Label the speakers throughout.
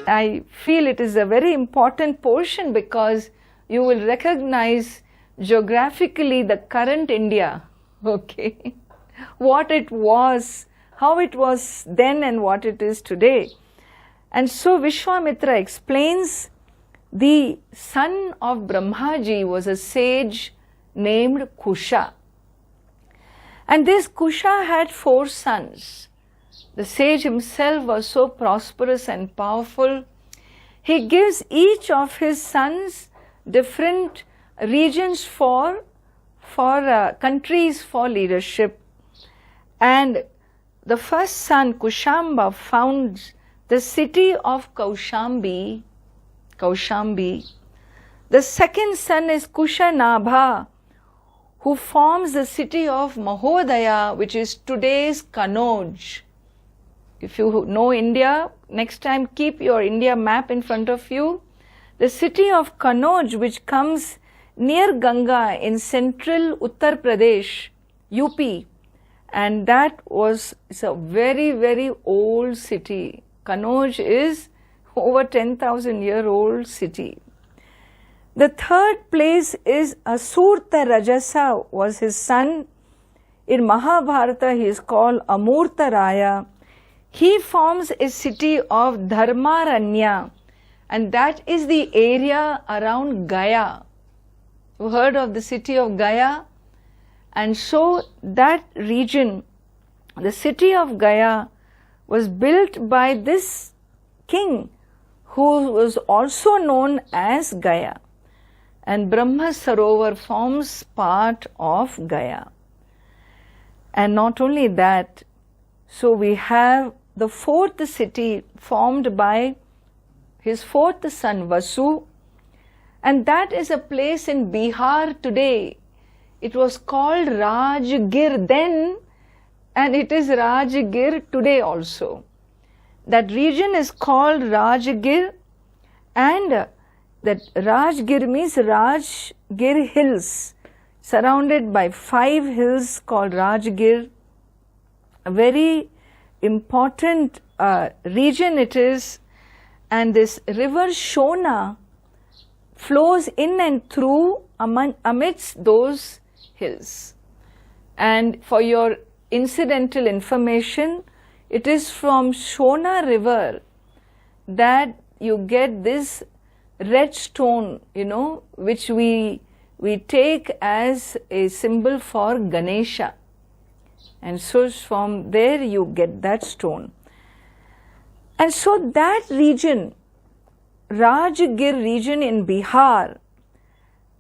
Speaker 1: I feel it is a very important portion because you will recognize geographically the current India, okay, what it was, how it was then and what it is today. And so Vishwamitra explains the son of Brahmaji was a sage named Kusha. And this Kusha had 4 sons. The sage himself was so prosperous and powerful. He gives each of his sons different regions for countries for leadership. And the first son, Kushamba, founds the city of Kaushambi. The second son is Kushanabha, who forms the city of Mahodaya, which is today's Kanauj. If you know India, next time keep your India map in front of you. The city of Kanauj, which comes near Ganga in central Uttar Pradesh, UP, and that was a very, very old city. Kanauj is over 10,000-year-old city. The third place is Asurta Rajasa, was his son. In Mahabharata he is called Amurta Raya. He forms a city of Dharmaranya, and that is the area around Gaya. You heard of the city of Gaya? And so that region, the city of Gaya, was built by this king who was also known as Gaya. And Brahma Sarovar forms part of Gaya. And not only that, so we have the 4th city formed by his 4th son Vasu, and that is a place in Bihar today. It was called Rajgir then, and it is Rajgir today also. That region is called Rajgir, and that Rajgir means Rajgir hills, surrounded by 5 hills called Rajgir. A very important region it is, and this river Shona flows in and through amidst those hills. And for your incidental information, it is from Shona river that you get this red stone, which we take as a symbol for Ganesha. And so from there you get that stone. And so that region, Rajgir region in Bihar,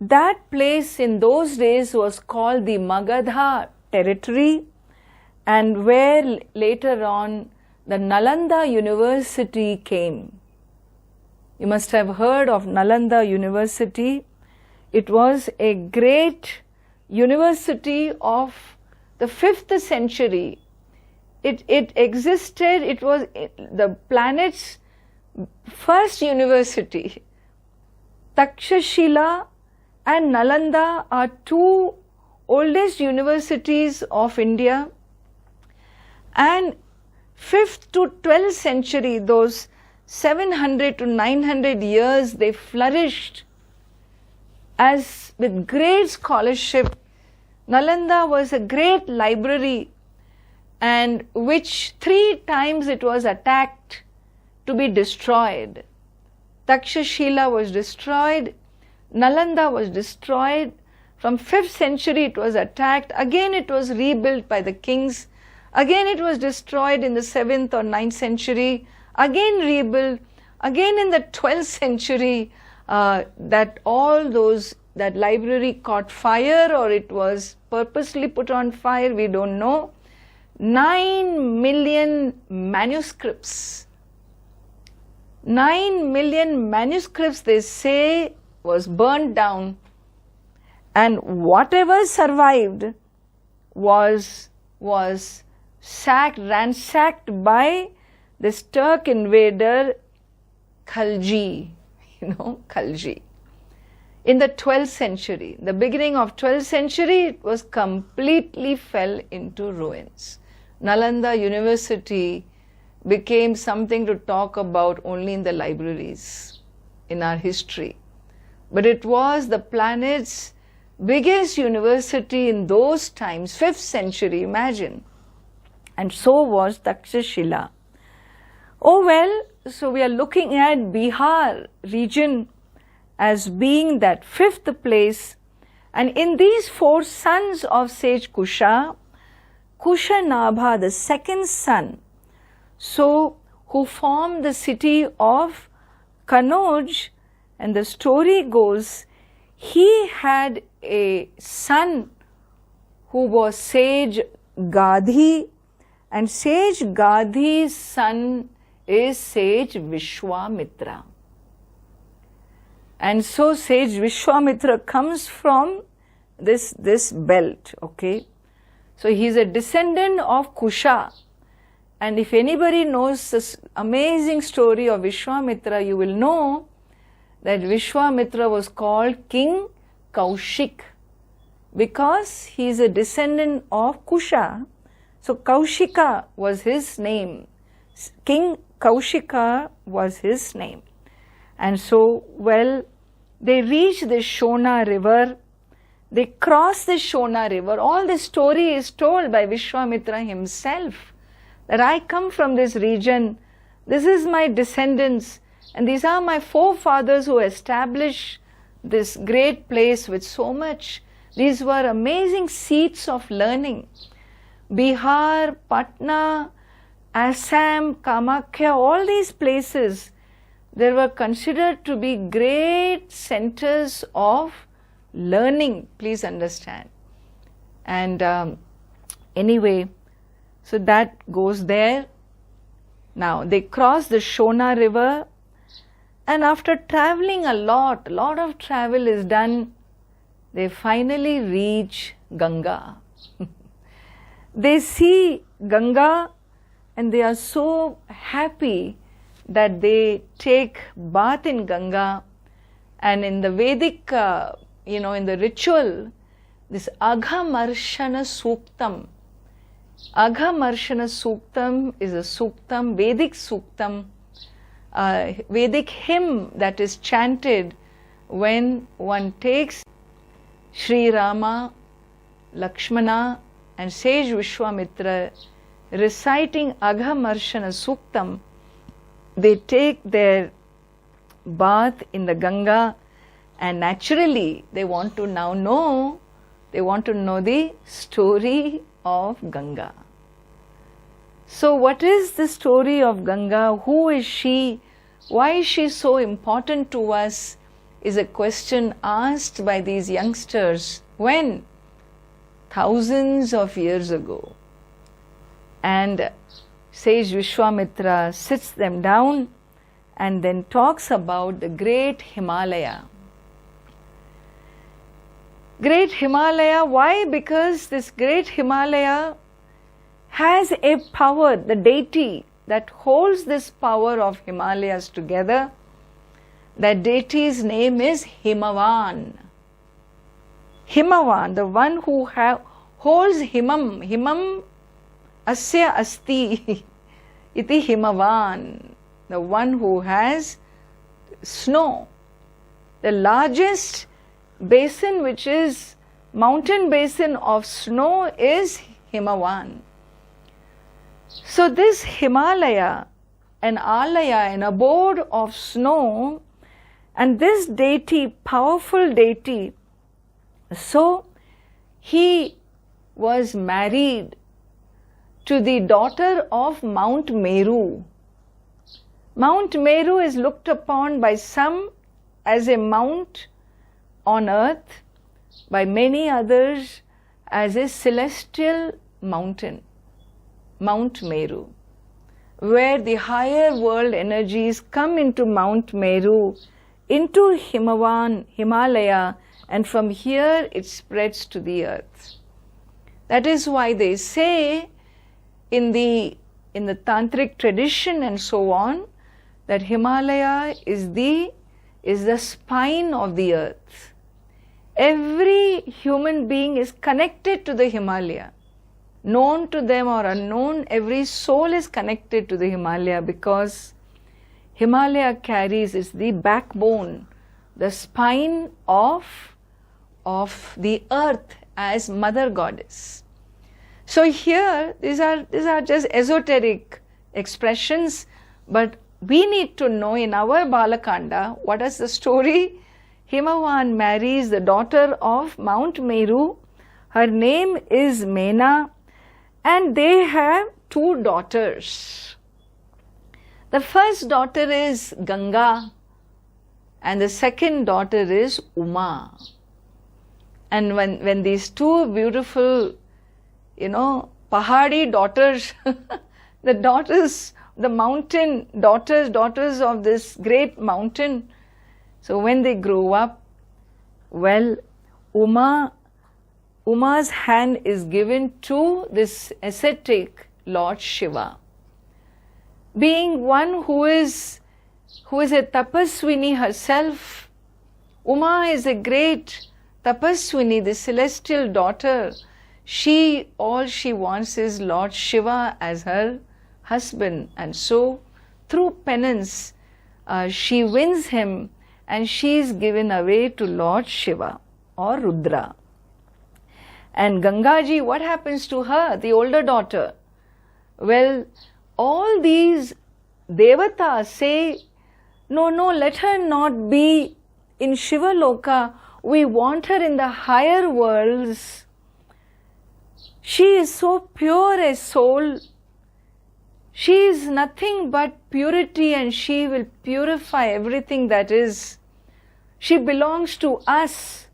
Speaker 1: that place in those days was called the Magadha territory, and where later on the Nalanda University came. You must have heard of Nalanda University. It was a great university of the 5th century. It existed, it was the planet's first university. Takshashila and Nalanda are 2 oldest universities of India, and 5th to 12th century, those 700 to 900 years, they flourished as with great scholarship. Nalanda was a great library, and which 3 times it was attacked to be destroyed. Takshashila was destroyed, Nalanda was destroyed. From 5th century it was attacked, again it was rebuilt by the kings, again it was destroyed in the 7th or 9th century, again rebuilt, again in the 12th century that library caught fire, or it was purposely put on fire, we don't know. 9 million manuscripts. 9 million manuscripts, they say, was burned down, and whatever survived was ransacked by this Turk invader Khalji, Khalji. In the 12th century, the beginning of 12th century, it was completely fell into ruins. Nalanda University became something to talk about only in the libraries in our history. But it was the planet's biggest university in those times, 5th century, imagine. And so was Takshashila. Oh well, so we are looking at Bihar region as being that 5th place. And in these 4 sons of sage Kusha, Kushanabha, the 2nd son, so who formed the city of Kanauj, and the story goes, he had a son who was sage Gadhi, and sage Gadhi's son is sage Vishwamitra. And so sage Vishwamitra comes from this belt, okay. So he is a descendant of Kusha. And if anybody knows this amazing story of Vishwamitra, you will know that Vishwamitra was called King Kaushik because he is a descendant of Kusha. So Kaushika was his name. King Kaushika was his name. And so, well, they reached the Shona river. They crossed the Shona river. All this story is told by Vishwamitra himself, that I come from this region, this is my descendants, and these are my forefathers who established this great place with so much. These were amazing seats of learning. Bihar, Patna, Assam, Kamakhya, all these places, they were considered to be great centers of learning, please understand. And anyway, so that goes there. Now they cross the Shona river, and after traveling a lot of travel is done, they finally reach Ganga. They see Ganga and they are so happy that they take bath in Ganga. And in the Vedic, in the ritual, this Aghamarshana Suktam. Aghamarshana Suktam is a Suktam, Vedic Suktam, Vedic hymn that is chanted when one takes Sri Rama, Lakshmana and sage Vishwamitra reciting Aghamarshana Suktam. They take their bath in the Ganga, and naturally they want to now know, the story of Ganga. So what is the story of Ganga? Who is she? Why is she so important to us? Is a question asked by these youngsters when? Thousands of years ago. And sage Vishwamitra sits them down and then talks about the great Himalaya. Great Himalaya, why? Because this great Himalaya has a power, the deity that holds this power of Himalayas together. That deity's name is Himavan. Himavan, the one who holds Himam. Himam asya asti iti Himavan, the one who has snow. The largest basin, which is mountain basin of snow, is Himavan. So this Himalaya, an alaya, an abode of snow, and this deity, powerful deity, so he was married to the daughter of Mount Meru. Mount Meru is looked upon by some as a mount on earth, by many others as a celestial mountain, Mount Meru, where the higher world energies come into Mount Meru, into Himalaya, and from here it spreads to the earth. That is why they say in the tantric tradition and so on, that Himalaya is the spine of the earth. Every human being is connected to the Himalaya. known to them or unknown, every soul is connected to the Himalaya, because Himalaya carries, is the backbone, the spine of the earth as mother goddess. So here, these are just esoteric expressions, but we need to know in our Balakanda, what is the story? Himavan marries the daughter of Mount Meru. Her name is Mena, and they have two daughters. The first daughter is Ganga, and the second daughter is Uma. And when these two beautiful, Pahadi daughters, the mountain daughters of this great mountain, so when they grow up, well, Uma's hand is given to this ascetic Lord Shiva. Being one who is a tapaswini herself, Uma is a great tapaswini, the celestial daughter. All she wants is Lord Shiva as her husband, and so through penance she wins him, and she is given away to Lord Shiva or Rudra. And Gangaji, what happens to her, the older daughter? Well, all these devatas say, no, let her not be in Shiva Loka. We want her in the higher worlds. She is so pure a soul. She is nothing but purity, and she will purify everything that is. She belongs to us.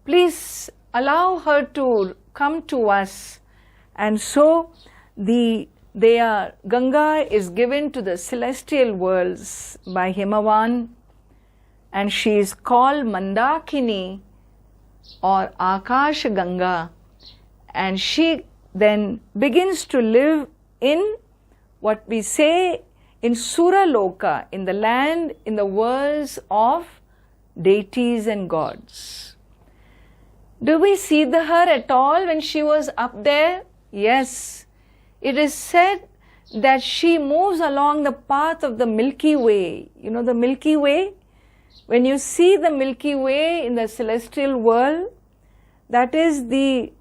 Speaker 1: Please allow her to come to us. And so Ganga is given to the celestial worlds by Himavan, and she is called Mandakini or Akash Ganga, and she then begins to live in what we say in Sura Loka, in the land, in the worlds of deities and gods. Do we see her at all when she was up there? Yes. It is said that she moves along the path of the Milky Way. You know the Milky Way? When you see the Milky Way in the celestial world, that is the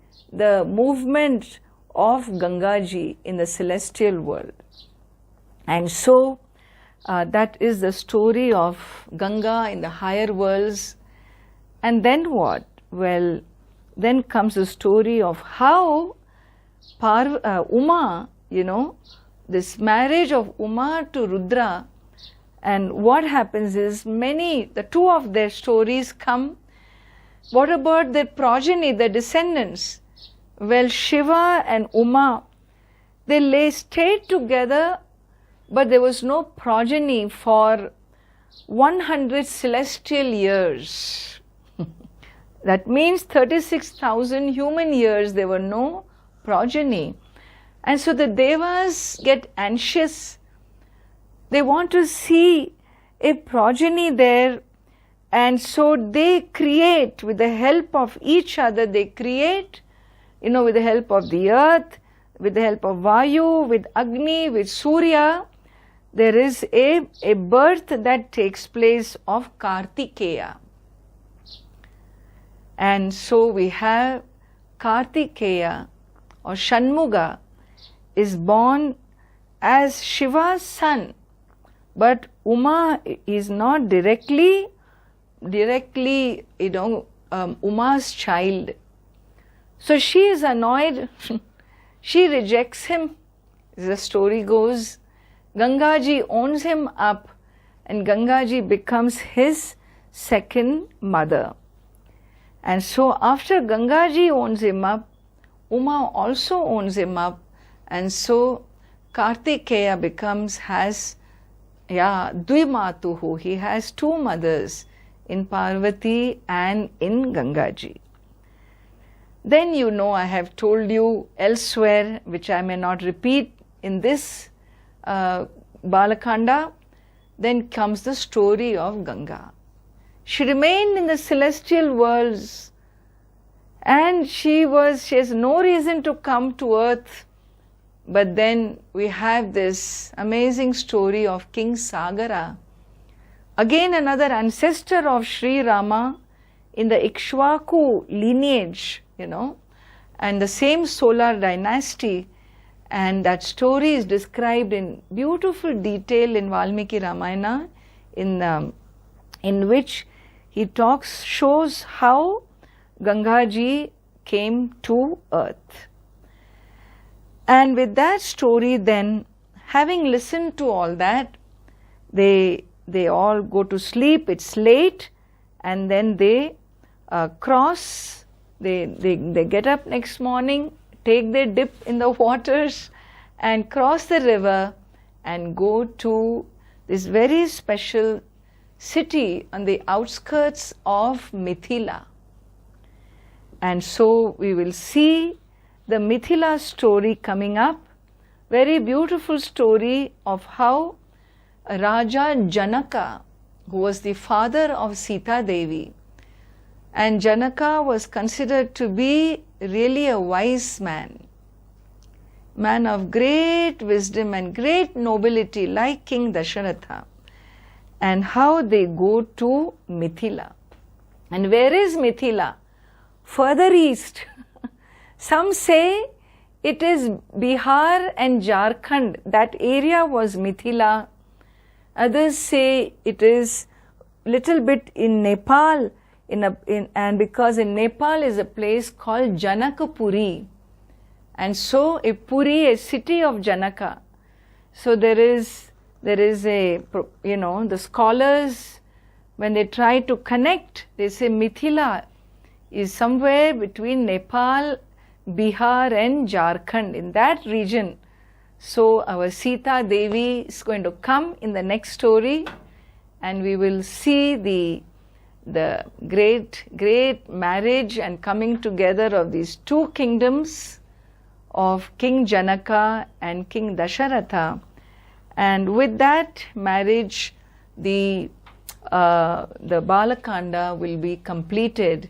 Speaker 1: movement of Gangaji in the celestial world. And so that is the story of Ganga in the higher worlds. And then what? Well, then comes the story of how Uma, this marriage of Uma to Rudra, and what happens is the two of their stories come. What about their progeny, their descendants? Well, Shiva and Uma, they stayed together, but there was no progeny for 100 celestial years. That means 36,000 human years there were no progeny. And so the devas get anxious. They want to see a progeny there, and so they create, with the help of each other, they create, with the help of the earth, with the help of Vayu, with Agni, with Surya, there is a birth that takes place of Kartikeya. And so we have Kartikeya or Shanmuga is born as Shiva's son, but Uma is not directly Uma's child. So she is annoyed. She rejects him. As the story goes, Gangaji owns him up, and Gangaji becomes his second mother. And so after Gangaji owns him up, Uma also owns him up, and so Kartikeya has Dvimatuhu, he has two mothers, in Parvati and in Gangaji. Then I have told you elsewhere, which I may not repeat in this Balakanda, then comes the story of Ganga. She remained in the celestial worlds, And she has no reason to come to earth. But then we have this amazing story of King Sagara, again another ancestor of Sri Rama in the Ikshvaku lineage, and the same solar dynasty. And that story is described in beautiful detail in Valmiki Ramayana, in which he shows how Gangaji came to earth. And with that story then, having listened to all that, they all go to sleep, it's late, and then they cross, they get up next morning, take their dip in the waters and cross the river and go to this very special city on the outskirts of Mithila. And so we will see the Mithila story coming up, very beautiful story of how Raja Janaka, who was the father of Sita Devi, and Janaka was considered to be really a wise man of great wisdom and great nobility like King Dasharatha, and how they go to Mithila. And where is Mithila? Further east. Some say it is Bihar and Jharkhand, that area was Mithila. Others say it is little bit in Nepal, and because in Nepal is a place called Janakapuri, and so a Puri, a city of Janaka. So there is a, the scholars, when they try to connect, they say Mithila is somewhere between Nepal, Bihar and Jharkhand, in that region. So our Sita Devi is going to come in the next story, and we will see the great marriage and coming together of these two kingdoms of King Janaka and King Dasharatha. And with that marriage, the Balakanda will be completed.